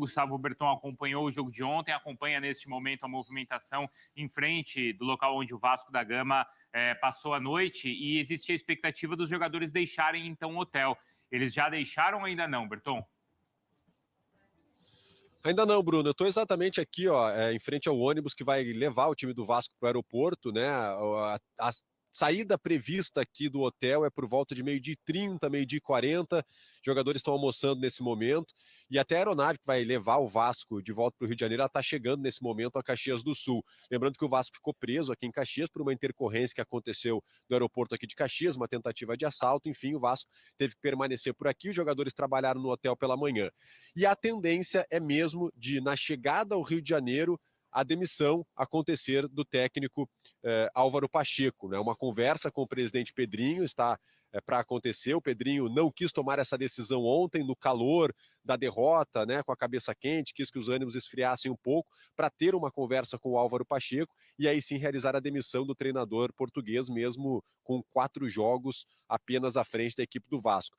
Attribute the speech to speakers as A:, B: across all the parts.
A: Gustavo Berton acompanhou o jogo de ontem, acompanha neste momento a movimentação em frente do local onde o Vasco da Gama passou a noite, e existe a expectativa dos jogadores deixarem então o hotel. Eles já deixaram ou ainda não, Berton?
B: Ainda não, Bruno. Eu estou exatamente aqui, ó, em frente ao ônibus que vai levar o time do Vasco para o aeroporto, né? A saída prevista aqui do hotel é por volta de 12h30, 12h40. Jogadores estão almoçando nesse momento. E até a aeronave que vai levar o Vasco de volta para o Rio de Janeiro, ela está chegando nesse momento a Caxias do Sul. Lembrando que o Vasco ficou preso aqui em Caxias por uma intercorrência que aconteceu no aeroporto aqui de Caxias, uma tentativa de assalto. Enfim, o Vasco teve que permanecer por aqui. Os jogadores trabalharam no hotel pela manhã. E a tendência é mesmo de, na chegada ao Rio de Janeiro, a demissão acontecer do técnico Álvaro Pacheco, né? Uma conversa com o presidente Pedrinho está para acontecer. O Pedrinho não quis tomar essa decisão ontem, no calor da derrota, né, com a cabeça quente, quis que os ânimos esfriassem um pouco para ter uma conversa com o Álvaro Pacheco e aí sim realizar a demissão do treinador português, mesmo com 4 jogos apenas à frente da equipe do Vasco.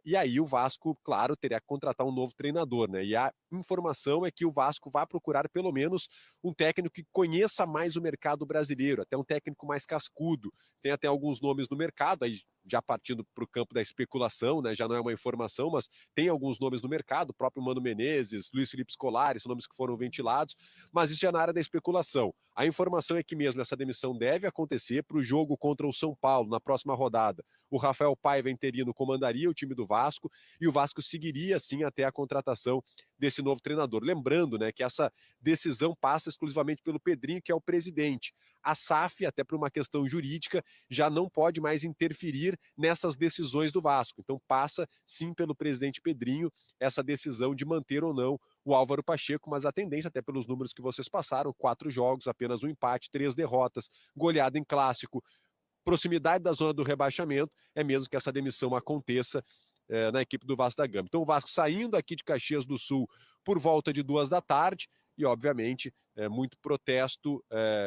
B: E aí o Vasco, claro, teria que contratar um novo treinador, né? E a informação é que o Vasco vai procurar pelo menos um técnico que conheça mais o mercado brasileiro, até um técnico mais cascudo. Tem até alguns nomes no mercado, aí já partindo para o campo da especulação, né? Já não é uma informação, mas tem alguns nomes no mercado, o próprio Mano Menezes, Luiz Felipe Scolari, são nomes que foram ventilados, mas isso já é na área da especulação. A informação é que mesmo essa demissão deve acontecer para o jogo contra o São Paulo, na próxima rodada. O Rafael Paiva interino comandaria o time do Vasco e o Vasco seguiria, sim, até a contratação desse novo treinador. Lembrando, né, que essa decisão passa exclusivamente pelo Pedrinho, que é o presidente. A SAF, até por uma questão jurídica, já não pode mais interferir nessas decisões do Vasco. Então passa, sim, pelo presidente Pedrinho, essa decisão de manter ou não o Álvaro Pacheco, mas a tendência, até pelos números que vocês passaram, 4 jogos, apenas um empate, 3 derrotas, goleada em clássico, proximidade da zona do rebaixamento, é mesmo que essa demissão aconteça na equipe do Vasco da Gama. Então o Vasco saindo aqui de Caxias do Sul por volta de 2h e, obviamente, muito protesto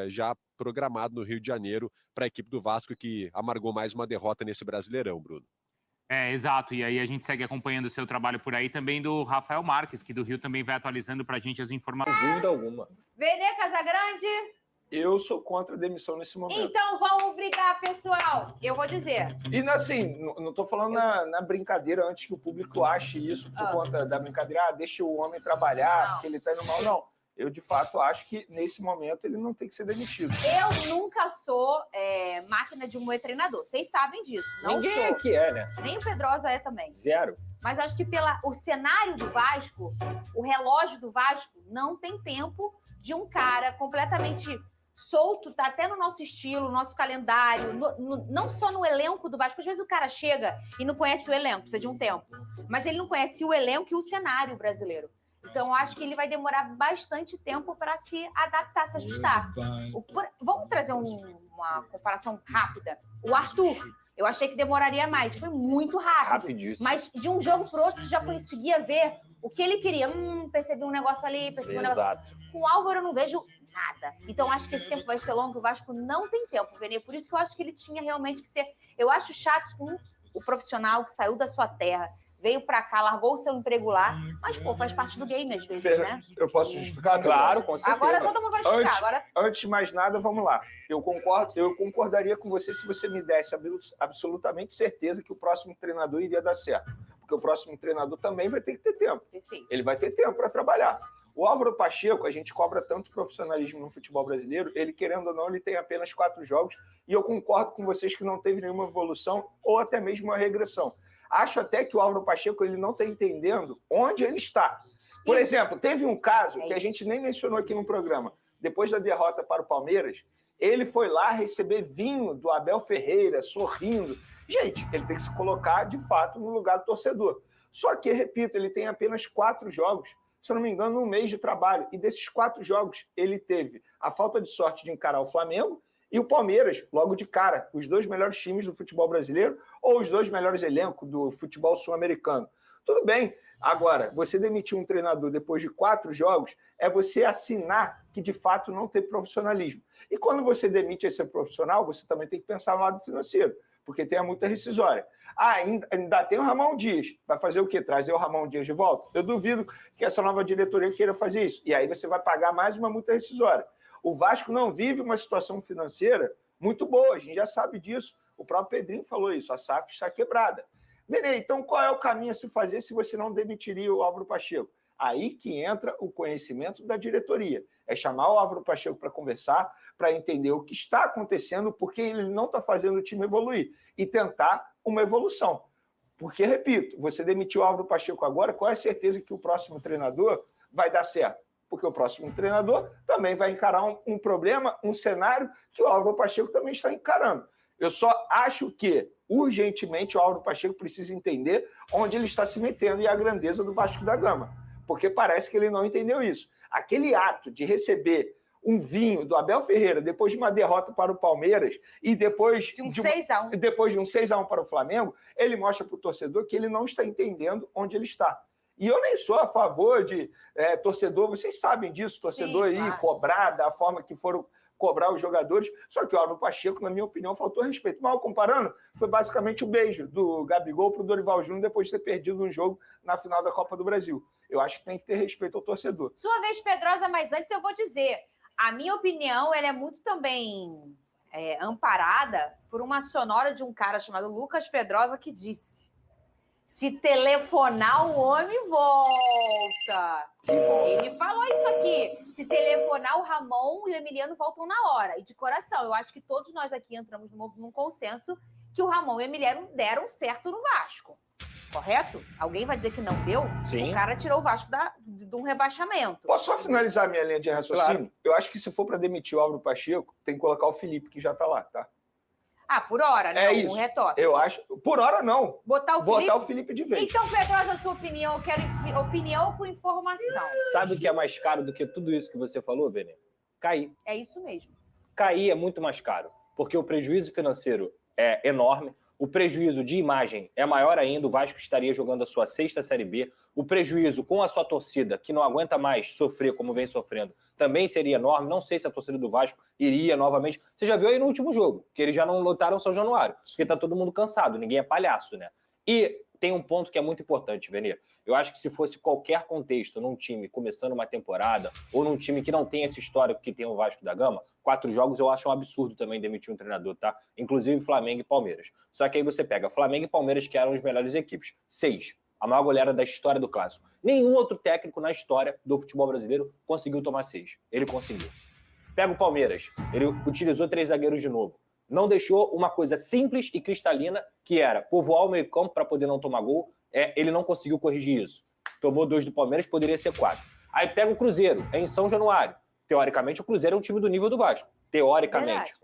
B: já programado no Rio de Janeiro para a equipe do Vasco, que amargou mais uma derrota nesse Brasileirão, Bruno.
A: Exato, e aí a gente segue acompanhando o seu trabalho por aí, também do Rafael Marques, que do Rio também vai atualizando para a gente as informações.
C: Sem dúvida alguma.
D: Vene Casagrande?
C: Eu sou contra a demissão nesse momento.
D: Então vamos brigar, pessoal. Eu vou dizer.
C: E assim, não estou falando na brincadeira, antes que o público ache isso por conta da brincadeira, deixa o homem trabalhar, que ele está indo mal. Não. Eu, de fato, acho que, nesse momento, ele não tem que ser demitido.
D: Eu nunca sou máquina de moer treinador. Vocês sabem disso. Não
C: Ninguém
D: sou.
C: aqui é, né?
D: Nem o Pedrosa é também.
C: Zero.
D: Mas acho que o cenário do Vasco, o relógio do Vasco, não tem tempo de um cara completamente solto, tá até no nosso estilo, nosso calendário, não só no elenco do Vasco, porque às vezes o cara chega e não conhece o elenco, precisa de um tempo. Mas ele não conhece o elenco e o cenário brasileiro. Então, eu acho que ele vai demorar bastante tempo para se adaptar, se ajustar. Vamos trazer uma comparação rápida. O Arthur, eu achei que demoraria mais. Foi muito rápido.
C: Rapidíssimo.
D: Mas de um jogo para o outro, você já conseguia ver o que ele queria. Percebi um negócio ali, percebi um negócio...
C: Exato.
D: Com o Álvaro, eu não vejo nada. Então, acho que esse tempo vai ser longo. O Vasco não tem tempo, Vene. Por isso que eu acho que ele tinha realmente que ser... Eu acho chato com o profissional que saiu da sua terra, veio pra cá, largou o seu emprego lá, mas, pô, faz parte do game às vezes, né?
C: Eu posso explicar? Claro, com certeza.
D: Agora todo mundo vai explicar.
C: Antes de mais nada, vamos lá. Eu concordaria com você se você me desse absolutamente certeza que o próximo treinador iria dar certo. Porque o próximo treinador também vai ter que ter tempo.
D: Perfeito.
C: Ele vai ter tempo para trabalhar. O Álvaro Pacheco, a gente cobra tanto profissionalismo no futebol brasileiro, ele, querendo ou não, ele tem apenas 4 jogos, e eu concordo com vocês que não teve nenhuma evolução ou até mesmo uma regressão. Acho até que o Álvaro Pacheco ele não está entendendo onde ele está. Por exemplo, teve um caso que a gente nem mencionou aqui no programa. Depois da derrota para o Palmeiras, ele foi lá receber vinho do Abel Ferreira, sorrindo. Gente, ele tem que se colocar, de fato, no lugar do torcedor. Só que, repito, ele tem apenas 4 jogos, se eu não me engano, 1 mês de trabalho. E desses 4 jogos, ele teve a falta de sorte de encarar o Flamengo e o Palmeiras, logo de cara, os 2 melhores times do futebol brasileiro ou os 2 melhores elencos do futebol sul-americano. Tudo bem. Agora, você demitir um treinador depois de 4 jogos é você assinar que, de fato, não tem profissionalismo. E quando você demite esse profissional, você também tem que pensar no lado financeiro. porque tem a multa rescisória. Ainda tem o Ramon Dias. Vai fazer o quê? Trazer o Ramon Dias de volta? Eu duvido que essa nova diretoria queira fazer isso. E aí você vai pagar mais uma multa rescisória. O Vasco não vive uma situação financeira muito boa, a gente já sabe disso. O próprio Pedrinho falou isso, a SAF está quebrada. Verei, então qual é o caminho a se fazer se você não demitiria o Álvaro Pacheco? Aí que entra o conhecimento da diretoria. É chamar o Álvaro Pacheco para conversar, para entender o que está acontecendo, porque ele não está fazendo o time evoluir e tentar uma evolução. Porque, repito, você demitiu o Álvaro Pacheco agora, qual é a certeza que o próximo treinador vai dar certo? Porque o próximo treinador também vai encarar um problema, um cenário que o Álvaro Pacheco também está encarando. Eu só acho que, urgentemente, o Álvaro Pacheco precisa entender onde ele está se metendo e a grandeza do Vasco da Gama. Porque parece que ele não entendeu isso. Aquele ato de receber um vinho do Abel Ferreira depois de uma derrota para o Palmeiras e depois
D: de um 6-1.
C: Depois de um 6-1 para o Flamengo, ele mostra para o torcedor que ele não está entendendo onde ele está. E eu nem sou a favor de torcedor, vocês sabem disso, torcedor. Sim, aí claro. Cobrar da forma que foram cobrar os jogadores, só que o Álvaro Pacheco, na minha opinião, faltou respeito. Mal comparando, foi basicamente o beijo do Gabigol para o Dorival Júnior depois de ter perdido um jogo na final da Copa do Brasil. Eu acho que tem que ter respeito ao torcedor.
D: Sua vez, Pedrosa, mas antes eu vou dizer, a minha opinião ela é muito também amparada por uma sonora de um cara chamado Lucas Pedrosa que disse: se telefonar, o homem volta. Ele falou isso aqui. Se telefonar, o Ramon e o Emiliano voltam na hora. E de coração, eu acho que todos nós aqui entramos num consenso que o Ramon e o Emiliano deram certo no Vasco. Correto? Alguém vai dizer que não deu?
E: Sim.
D: O cara tirou o Vasco de um rebaixamento.
C: Posso só finalizar a minha linha de raciocínio? Claro. Eu acho que se for para demitir o Álvaro Pacheco, tem que colocar o Felipe, que já está lá, tá?
D: Por hora, né?
C: Isso.
D: Um retoque.
C: Eu acho. Por hora, não.
D: Botar
C: o Felipe de vez.
D: Então, Pedrosa, a sua opinião. Eu quero opinião com informação.
E: Sabe o que é mais caro do que tudo isso que você falou, Vene? Cair.
D: É isso mesmo.
E: Cair é muito mais caro, porque o prejuízo financeiro é enorme. O prejuízo de imagem é maior ainda, o Vasco estaria jogando a sua 6ª Série B. O prejuízo com a sua torcida, que não aguenta mais sofrer como vem sofrendo, também seria enorme. Não sei se a torcida do Vasco iria novamente. Você já viu aí no último jogo, que eles já não lotaram São Januário, porque tá todo mundo cansado, ninguém é palhaço, né? E tem um ponto que é muito importante, Vene. Eu acho que se fosse qualquer contexto, num time começando uma temporada, ou num time que não tem esse histórico que tem o Vasco da Gama, 4 jogos eu acho um absurdo também demitir um treinador, tá? Inclusive Flamengo e Palmeiras. Só que aí você pega Flamengo e Palmeiras, que eram as melhores equipes. 6. A maior goleada da história do Clássico. Nenhum outro técnico na história do futebol brasileiro conseguiu tomar 6. Ele conseguiu. Pega o Palmeiras. Ele utilizou 3 zagueiros de novo. Não deixou uma coisa simples e cristalina, que era povoar o meio-campo para poder não tomar gol. Ele não conseguiu corrigir isso. Tomou 2 do Palmeiras, poderia ser 4. Aí pega o Cruzeiro, em São Januário. Teoricamente, o Cruzeiro é um time do nível do Vasco. Teoricamente.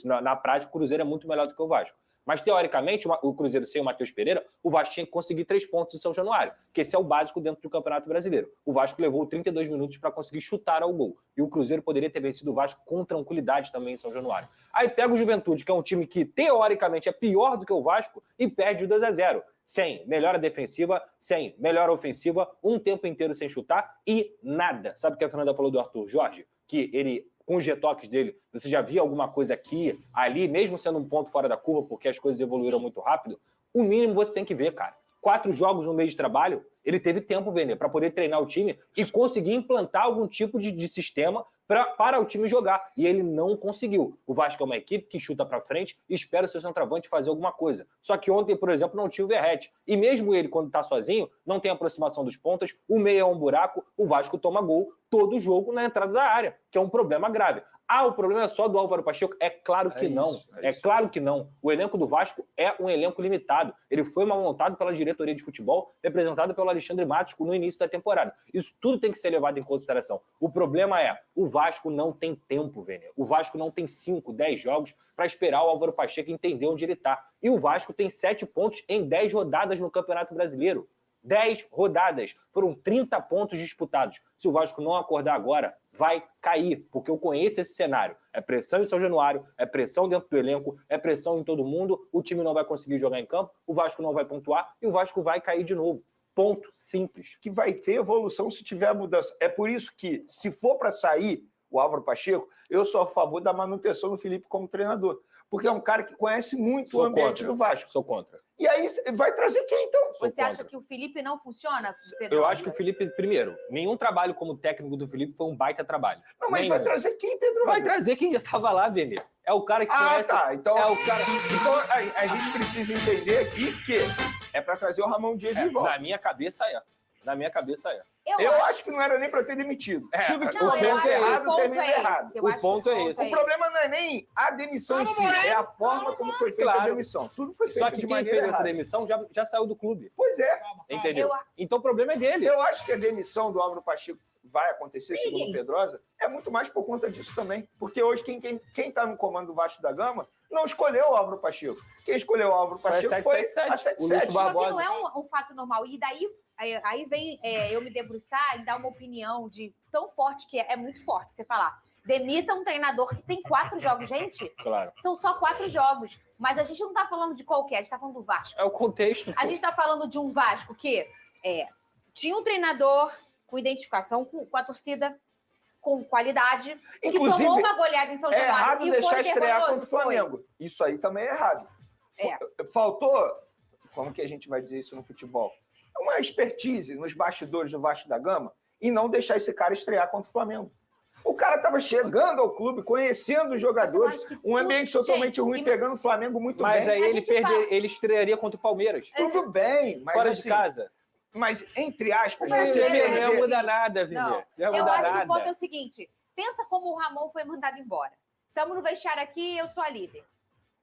E: Na prática, o Cruzeiro é muito melhor do que o Vasco. Mas, teoricamente, o Cruzeiro sem o Matheus Pereira, o Vasco tinha que conseguir 3 pontos em São Januário, que esse é o básico dentro do Campeonato Brasileiro. O Vasco levou 32 minutos para conseguir chutar ao gol. E o Cruzeiro poderia ter vencido o Vasco com tranquilidade também em São Januário. Aí pega o Juventude, que é um time que, teoricamente, é pior do que o Vasco, e perde o 2-0. Sem melhora defensiva, sem melhora ofensiva, um tempo inteiro sem chutar e nada. Sabe o que a Fernanda falou do Arthur Jorge? Que ele, com os retoques dele, você já via alguma coisa aqui, ali, mesmo sendo um ponto fora da curva, porque as coisas evoluíram muito rápido, o mínimo você tem que ver, cara. 4 jogos no mês de trabalho, ele teve tempo, Vene, para poder treinar o time e conseguir implantar algum tipo de sistema para o time jogar. E ele não conseguiu. O Vasco é uma equipe que chuta para frente e espera o seu centroavante fazer alguma coisa. Só que ontem, por exemplo, não tinha o Verratti. E mesmo ele, quando está sozinho, não tem aproximação dos pontas, o meio é um buraco, o Vasco toma gol todo jogo na entrada da área, que é um problema grave. O problema é só do Álvaro Pacheco? É claro que não. É claro que não. O elenco do Vasco é um elenco limitado. Ele foi mal montado pela diretoria de futebol, representado pelo Alexandre Matos no início da temporada. Isso tudo tem que ser levado em consideração. O problema é, o Vasco não tem tempo, Vene. O Vasco não tem 5, 10 jogos para esperar o Álvaro Pacheco entender onde ele está. E o Vasco tem 7 pontos em 10 rodadas no Campeonato Brasileiro. 10 rodadas. Foram 30 pontos disputados. Se o Vasco não acordar agora, vai cair, porque eu conheço esse cenário. É pressão em São Januário, é pressão dentro do elenco, é pressão em todo mundo, o time não vai conseguir jogar em campo, o Vasco não vai pontuar e o Vasco vai cair de novo. Ponto simples.
C: Que vai ter evolução se tiver mudança. É por isso que, se for para sair o Álvaro Pacheco, eu sou a favor da manutenção do Felipe como treinador. porque é um cara que conhece muito
E: Sou
C: o ambiente
E: contra.
C: do Vasco.
E: Sou contra.
C: E aí vai trazer quem, então?
D: Você acha
E: contra.
D: que o Felipe não funciona, Pedro?
E: Eu acho que o Felipe, primeiro, nenhum trabalho como técnico do Felipe foi um baita trabalho.
C: Não, mas
E: Nenhum.
C: vai trazer quem, Pedro?
E: Vai trazer quem já estava lá, Vene. É o cara que
C: Ah,
E: conhece.
C: tá. Então,
E: É o cara.
C: então a gente precisa entender aqui que é para trazer o Ramon Dias de volta.
E: Na minha cabeça é. Na minha cabeça é.
C: Eu acho que não era nem para ter demitido. Tudo que
D: Não, eu
C: começa
D: acho que
C: errado,
D: o ponto
C: termina
D: é
C: errado.
D: esse. Eu
E: O
D: acho que
E: ponto é esse.
C: O problema não é nem a demissão em si, é a forma como foi feita a
E: Claro.
C: demissão. Tudo foi feito
E: Só que
C: de
E: quem
C: maneira
E: fez essa
C: errada.
E: demissão já saiu do clube.
C: Pois é.
E: Entendeu?
D: Eu-
E: Então o problema é dele.
C: Eu acho que a demissão do Álvaro Pacheco vai acontecer, segundo o Pedrosa, é muito mais por conta disso também. Porque hoje quem está no comando do Vasco da Gama não escolheu o Álvaro Pacheco. Quem escolheu o Álvaro Pacheco foi a
E: 777. O
C: 777.
E: Lúcio
D: Só que
E: Barbosa.
D: não é um fato normal. E daí aí vem eu me debruçar e dar uma opinião de tão forte que é muito forte você falar. Demita um treinador que tem 4 jogos. Gente,
E: Claro.
D: são só 4 jogos. Mas a gente não tá falando de qualquer, a gente tá falando do Vasco.
E: É o contexto.
D: A gente tá falando de um Vasco que tinha um treinador com identificação com a torcida, com qualidade, que
C: Inclusive,
D: tomou uma goleada em São
C: É
D: Januário
C: errado
D: e
C: deixar
D: foi
C: estrear
D: vergonhoso,
C: contra o Flamengo. Isso aí também é errado. Faltou, como que a gente vai dizer isso no futebol? Uma expertise nos bastidores do Vasco da Gama e não deixar esse cara estrear contra o Flamengo. O cara estava chegando ao clube, conhecendo os jogadores, um ambiente totalmente ruim, pegando o Flamengo muito
E: Mas
C: bem.
E: aí
D: A
E: ele
D: gente fala-
E: ele estrearia contra o Palmeiras.
C: Tudo bem, mas
E: Fora
C: assim,
E: de casa.
C: mas entre aspas,
D: O brasileiro
C: você
D: é
E: Não
C: perder-
E: ia mudar nada, Vini.
D: Não.
E: Não ia
D: Eu
E: mudar
D: acho que o ponto é
E: nada.
D: o seguinte: pensa como o Ramon foi mandado embora. Estamos no vestiário aqui, eu sou a líder.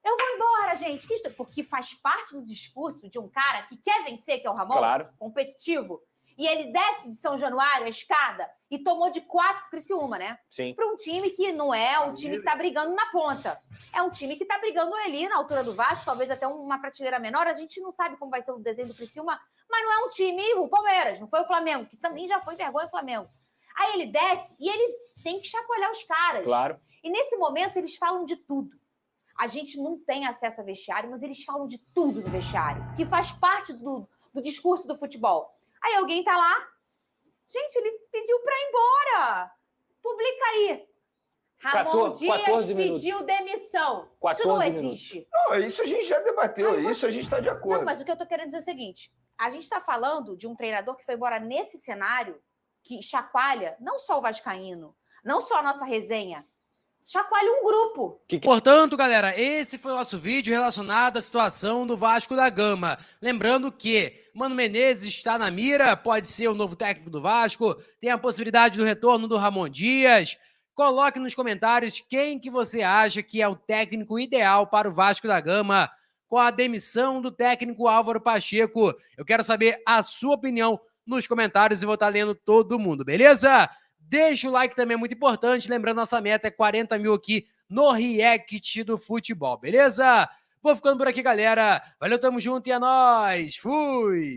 D: Eu vou embora, gente. Porque faz parte do discurso de um cara que quer vencer, que é o Ramon,
E: Claro.
D: competitivo. E ele desce de São Januário, a escada, e tomou de 4 Criciúma, né?
E: Sim.
D: Para um time que não é um time que está brigando na ponta. É um time que está brigando ali na altura do Vasco, talvez até uma prateleira menor. A gente não sabe como vai ser o desenho do Criciúma, mas não é um time, o Palmeiras, não foi o Flamengo, que também já foi vergonha o Flamengo. Aí ele desce e ele tem que chacoalhar os caras.
E: Claro.
D: E nesse momento eles falam de tudo. A gente não tem acesso a vestiário, mas eles falam de tudo no vestiário, que faz parte do discurso do futebol. Aí alguém tá lá, gente, ele pediu para ir embora. Publica aí. Ramon Dias
E: 14 minutos.
D: pediu demissão. Isso
E: 14
D: não
E: minutos.
D: existe.
C: Não, isso a gente já debateu, isso a gente está de acordo.
D: Não, mas o que eu tô querendo dizer é o seguinte: a gente tá falando de um treinador que foi embora nesse cenário que chacoalha não só o vascaíno, não só a nossa resenha, chacoalha um grupo.
F: Portanto, galera, esse foi o nosso vídeo relacionado à situação do Vasco da Gama. Lembrando que Mano Menezes está na mira, pode ser o novo técnico do Vasco, tem a possibilidade do retorno do Ramon Dias. Coloque nos comentários quem que você acha que é o técnico ideal para o Vasco da Gama com a demissão do técnico Álvaro Pacheco. Eu quero saber a sua opinião nos comentários e vou estar lendo todo mundo, beleza? Deixa o like também, é muito importante. Lembrando, nossa meta é 40 mil aqui no React do Futebol, beleza? Vou ficando por aqui, galera. Valeu, tamo junto e é nóis. Fui!